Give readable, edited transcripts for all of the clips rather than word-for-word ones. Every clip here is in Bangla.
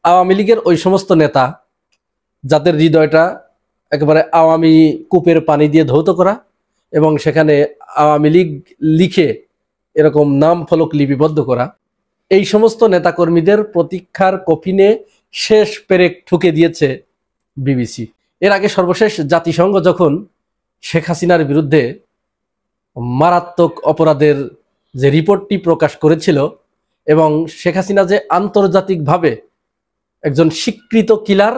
আওয়ামী লীগের ওই সমস্ত নেতা যাদের হৃদয়টা একেবারে আওয়ামী কূপের পানি দিয়ে ধৌত করা এবং সেখানে আওয়ামী লীগ লিখে এরকম নাম ফলক লিপিবদ্ধ করা, এই সমস্ত নেতাকর্মীদের প্রতীক্ষার কফিনে শেষ পেরেক ঠুকে দিয়েছে বিবিসি। এর আগে সর্বশেষ জাতিসংঘ যখন শেখ হাসিনার বিরুদ্ধে মারাত্মক অপরাধের যে রিপোর্টটি প্রকাশ করেছিল এবং শেখ হাসিনা যে আন্তর্জাতিকভাবে একজন স্বীকৃত কিলার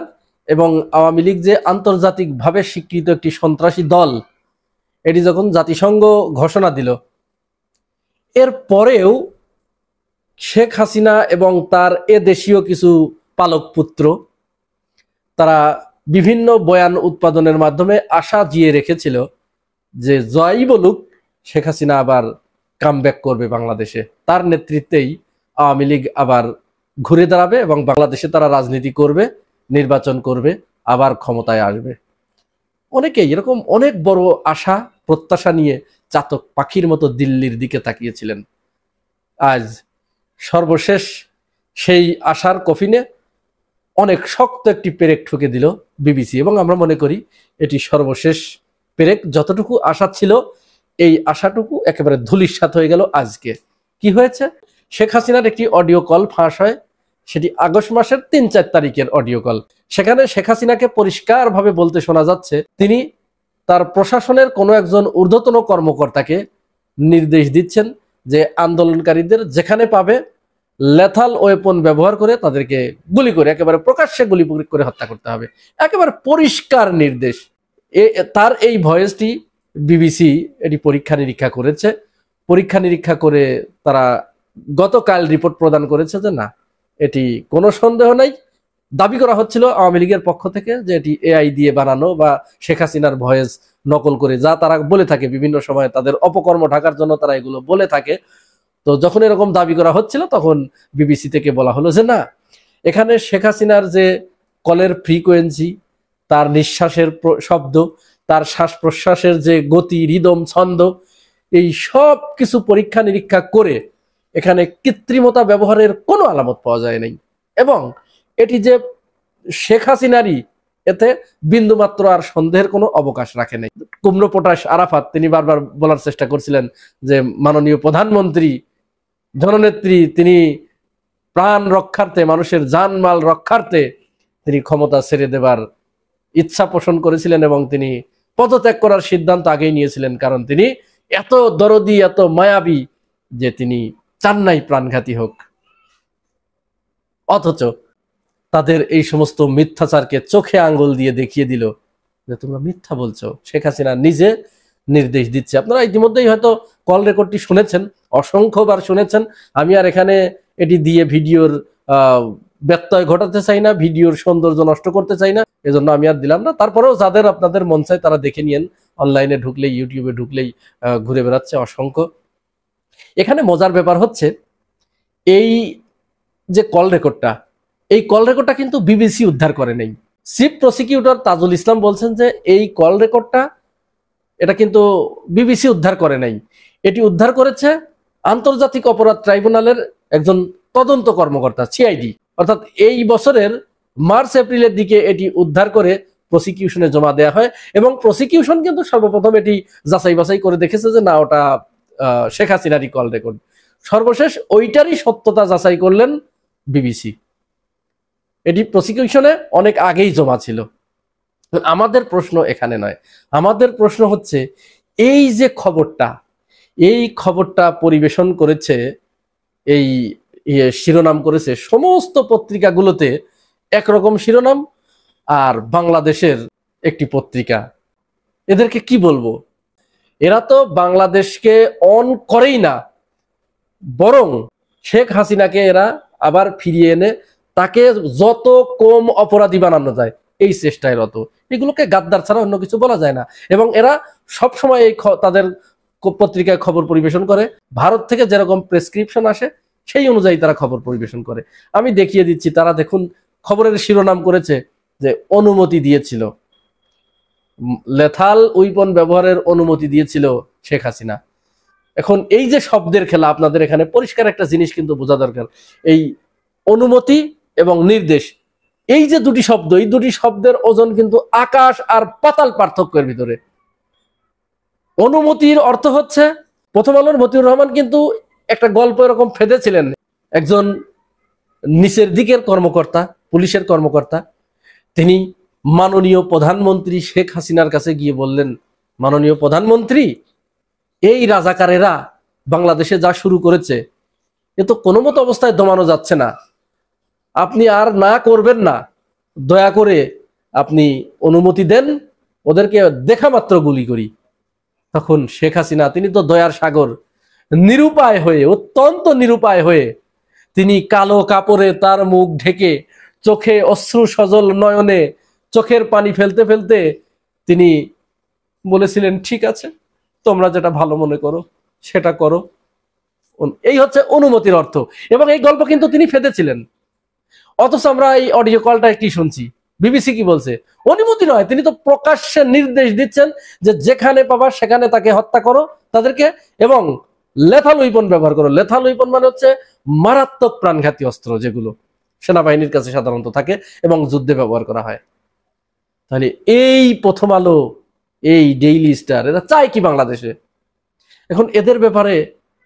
এবং আওয়ামী লীগ যে আন্তর্জাতিকভাবে স্বীকৃত একটি সন্ত্রাসী দল, এটি যখন জাতিসংঘ ঘোষণা দিল, এর পরেও শেখ হাসিনা এবং তার এ দেশীয় কিছু পালক পুত্র তারা বিভিন্ন বয়ান উৎপাদনের মাধ্যমে আশা জিয়ে রেখেছিল যে জয়ই বলুক শেখ হাসিনা আবার কামব্যাক করবে বাংলাদেশে, তার নেতৃত্বেই আওয়ামী লীগ আবার ঘুরে দাঁড়াবে এবং বাংলাদেশে তারা রাজনীতি করবে, নির্বাচন করবে, আবার ক্ষমতায় আসবে। অনেকেই এরকম অনেক বড় আশা প্রত্যাশা নিয়ে চাতক পাখির মতো দিল্লির দিকে তাকিয়েছিলেন। আজ সর্বশেষ সেই আশার কফিনে অনেক শক্ত একটি পেরেক ঠুকে দিল বিবিসি এবং আমরা মনে করি এটি সর্বশেষ পেরেক। যতটুকু আশা ছিল এই আশাটুকু একেবারে ধূলিসাৎ হয়ে গেল আজকে। কি হয়েছে? শেখ হাসিনার একটি অডিও কল ফাঁস হয়, সেটি আগস্ট মাসের ৩-৪ তারিখের অডিও কল। সেখানে শেখ হাসিনাকে পরিষ্কারভাবে বলতে শোনা যাচ্ছে তিনি তার প্রশাসনের কোনো একজন ঊর্ধ্বতন কর্মকর্তাকে নির্দেশ দিচ্ছেন যে আন্দোলনকারীদের যেখানে পাবে লেথাল ওয়েপন ব্যবহার করে তাদেরকে গুলি করে একেবারে প্রকাশ্যে গুলি করে হত্যা করতে হবে। একেবারে পরিষ্কার নির্দেশ। তার এই ভয়েসটি বিবিসি এটি পরীক্ষা নিরীক্ষা করেছে। পরীক্ষা নিরীক্ষা করে তারা গতকাল রিপোর্ট প্রদান করেছে যে না, এটি কোনো সন্দেহ নাই। দাবি করা হচ্ছিল আওয়ামী লীগের পক্ষ থেকে যে এটি এআই দিয়ে বানানো বা শেখ হাসিনার ভয়েস নকল করে, যা তারা বলে থাকে বিভিন্ন সময় তাদের অপকর্ম ঢাকার জন্য তারা এগুলো বলে থাকে। তো যখন এরকম দাবি করা হচ্ছিল তখন বিবিসি থেকে বলা হলো যে না, এখানে শেখ হাসিনার যে কলের ফ্রিকোয়েন্সি, তার নিঃশ্বাসের শব্দ, তার শ্বাস প্রশ্বাসের যে গতি, রিদম, ছন্দ, এই সব কিছু পরীক্ষা নিরীক্ষা করে এখানে কৃত্রিমতা ব্যবহারের কোনো আলামত পাওয়া যায় নাই এবং এটি যে শেখ হাসিনারই, এতে বিন্দুমাত্র আর সন্দেহের কোনো অবকাশ রাখে নাই। কুমড়ো পটাশ আরাফাত তিনি বারবার বলার চেষ্টা করছিলেন যে মাননীয় প্রধানমন্ত্রী জননেত্রী তিনি প্রাণ রক্ষার্থে, মানুষের জানমাল রক্ষার্থে তিনি ক্ষমতা ছেড়ে দেবার ইচ্ছা পোষণ করেছিলেন এবং তিনি পদত্যাগ করার সিদ্ধান্ত আগেই নিয়েছিলেন, কারণ তিনি এত দরদি, এত মায়াবী যে তিনি চান নাই প্রাণঘাতী হোক। অথচ তাদের এই সমস্ত মিথ্যাচারকে চোখে আঙ্গুল দিয়ে দেখিয়ে দিল যে তোমরা মিথ্যা বলছো। শেখ হাসিনা নিজে নির্দেশ দিচ্ছে। আপনারা ইতিমধ্যেই হয়তো কল রেকর্ডটি শুনেছেন, অসংখ্যবার শুনেছেন। আমি আর এখানে এটি দিয়ে ভিডিওর ব্যত্যয় ঘটাতে চাই না, ভিডিওর সৌন্দর্য নষ্ট করতে চাই না, এজন্য আমি আর দিলাম না। তারপরেও যাদের আপনাদের মন চায় তারা দেখে নিয়েন, অনলাইনে ঢুকলেই, ইউটিউবে ঢুকলেই ঘুরে বেড়াচ্ছে অসংখ্য। এখানে মজার ব্যাপার হচ্ছে এই যে কল রেকর্ডটা, এই কল রেকর্ডটা কিন্তু বিবিসি উদ্ধার করে নাই। চিফ প্রসিকিউটর তাজুল ইসলাম বলছেন যে এই কল রেকর্ডটা এটা কিন্তু বিবিসি উদ্ধার করে নাই, এটি উদ্ধার করেছে আন্তর্জাতিক অপরাধ ট্রাইব্যুনালের একজন তদন্ত কর্মকর্তা, সিআইডি। অর্থাৎ এই বছরের মার্চ এপ্রিলের দিকে এটি উদ্ধার করে প্রসিকিউশনে জমা দেওয়া হয় এবং প্রসিকিউশন কিন্তু সর্বপ্রথম এটি যাচাই বাছাই করে দেখেছে যে না, ওটা শেখ হাসিনারই কল রেকর্ড। সর্বশেষ ওইটারই সত্যতা যাচাই করলেন বিবিসি। এটি প্রসিকিউশনে অনেক আগেই জমা ছিল। আমাদের প্রশ্ন এখানে নয়, আমাদের প্রশ্ন হচ্ছে এই যে খবরটা, এই খবরটা পরিবেশন করেছে, এই শিরোনাম করেছে সমস্ত পত্রিকাগুলোতে একরকম শিরোনাম, আর বাংলাদেশের একটি পত্রিকা, এদেরকে কি বলবো? এরা তো বাংলাদেশকে অন করেই না, বরং শেখ হাসিনাকে এরা আবার ফিরিয়ে এনে তাকে যত কম অপরাধী বানানো যায় এই চেষ্টায় রত। এগুলোকে গাদ্দার ছাড়া অন্য কিছু বলা যায় না। এবং এরা সবসময় এই তাদের পত্রিকায় খবর পরিবেশন করে, ভারত থেকে যেরকম প্রেসক্রিপশন আসে সেই অনুযায়ী তারা খবর পরিবেশন করে। আমি দেখিয়ে দিচ্ছি, তারা দেখুন খবরের শিরোনাম করেছে যে অনুমতি দিয়েছিল, লেথাল উইপন ব্যবহারের অনুমতি দিয়েছিল শেখ হাসিনা। এখন এই যে শব্দের খেলা, আপনাদের এখানে পরিষ্কার একটা জিনিস কিন্তু বোঝা দরকার। এই অনুমতি এবং নির্দেশ, এই যে দুটি শব্দ, এই দুটি শব্দের ওজন কিন্তু আকাশ আর পাতাল পার্থক্যের ভিতরে। অনুমতির অর্থ হচ্ছে, প্রথম আলোর মতিউর রহমান কিন্তু একটা গল্প এরকম ফেঁদেছিলেন। একজন নিচের দিকের কর্মকর্তা, পুলিশের কর্মকর্তা, তিনি মাননীয় প্রধানমন্ত্রী শেখ হাসিনার কাছে গিয়ে বললেন, মাননীয় প্রধানমন্ত্রী, এই রাজাকারেরা বাংলাদেশে যা শুরু করেছে এ তো কোনো মতো অবস্থায় দমানো যাচ্ছে না, আপনি আর না করবেন না, দয়া করে আপনি অনুমতি দেন, ওদেরকে দেখা মাত্র গুলি করি। তখন শেখ হাসিনা, তিনি তো দয়ার সাগর, নিরুপায় হয়ে, অত্যন্ত নিরুপায় হয়ে তিনি কালো কাপড়ে তার মুখ ঢেকে, চোখে অশ্রু সজল নয়নে চোখের পানি ফেলতে ফেলতে তিনি বলেছিলেন, ঠিক আছে, তোমরা যেটা ভালো মনে করো সেটা করো। এই হচ্ছে অনুমতির অর্থ। এবং এই গল্প কিন্তু তিনি ফেঁদেছিলেন, অথচ আমরা এই অডিও কলটা কি শুনছি, বিবিসি কি বলছে, অনুমতি নয়, তিনি তো প্রকাশ্যে নির্দেশ দিচ্ছেন যে যেখানে পাবা সেখানে তাকে হত্যা করো তাদেরকে, এবং লেথাল উইপন ব্যবহার করো। লেথাল উইপন মানে হচ্ছে মারাত্মক প্রাণঘাতী অস্ত্র, যেগুলো সেনাবাহিনীর কাছে সাধারণত থাকে এবং যুদ্ধে ব্যবহার করা হয়। তাহলে এই প্রথম আলো, এই ডেইলি স্টার, এরা চায় কি বাংলাদেশে? এখন এদের ব্যাপারে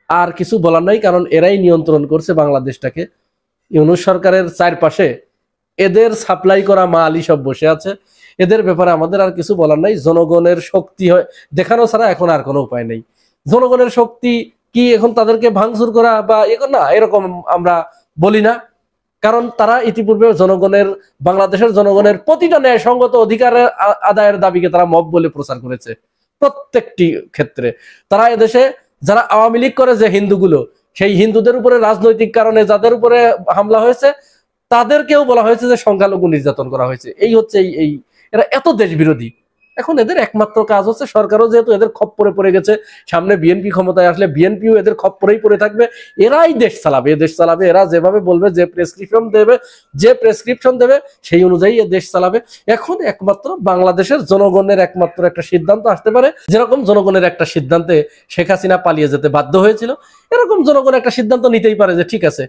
আর কিছু বলার নাই, কারণ এরাই নিয়ন্ত্রণ করছে বাংলাদেশটাকে। ইউনূস সরকারের চারপাশে এদের সাপ্লাই করা মালই সব বসে আছে। এদের ব্যাপারে আমাদের আর কিছু বলার নাই। জনগণের শক্তি দেখানো ছাড়া এখন আর কোনো উপায় নেই। জনগণের শক্তি কি এখন তাদেরকে ভাঙচুর করা বা এখন না, এরকম আমরা বলি না, কারণ তারা ইতিপূর্বে বাংলাদেশের জনগণের প্রতিটা ন্যায়সঙ্গত অধিকারের আদায়ের দাবিকে তারা মব বলে প্রচার করেছে। প্রত্যেকটি ক্ষেত্রে তারা এদেশে যারা আওয়ামী লীগ করে, যে হিন্দুগুলো, সেই হিন্দুদের উপরে রাজনৈতিক কারণে যাদের উপরে হামলা হয়েছে তাদেরকেও বলা হয়েছে যে সংখ্যালঘু নির্যাতন করা হয়েছে। এই হচ্ছে এই এরা এত দেশ বিরোধী। এখন এদের একমাত্র কাজ হচ্ছে, সরকারও যেহেতু এদের খপ্পরে পড়ে গেছে, সামনে বিএনপি ক্ষমতায় আসলে বিএনপিও এদের খপ্পরেই পড়ে থাকবে, এরাই দেশ চালাবে। দেশ চালাবে এরা যেভাবে বলবে, যে প্রেসক্রিপশন দেবে সেই অনুযায়ী এ দেশ চালাবে। এখন একমাত্র বাংলাদেশের জনগণের একমাত্র একটা সিদ্ধান্ত আসতে পারে, যেরকম জনগণের একটা সিদ্ধান্তে শেখ হাসিনা পালিয়ে যেতে বাধ্য হয়েছিল, এরকম জনগণ একটা সিদ্ধান্ত নিতেই পারে যে ঠিক আছে,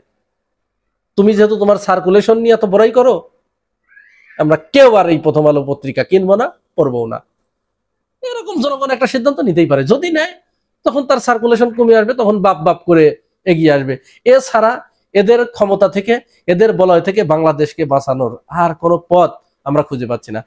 তুমি যেহেতু তোমার সার্কুলেশন নিয়ে এত বড়াই করো, আমরা কেউ আর এই প্রথম আলো পত্রিকা কিনবো না, পড়বো না। এরকম জনগণ একটা সিদ্ধান্ত নিতেই পারে। যদি নেয় তখন তার সার্কুলেশন কমে আসবে, তখন বাপ বাপ করে এগিয়ে আসবে। এছাড়া এদের ক্ষমতা থেকে, এদের বলয় থেকে বাংলাদেশকে বাঁচানোর আর কোনো পথ আমরা খুঁজে পাচ্ছি না।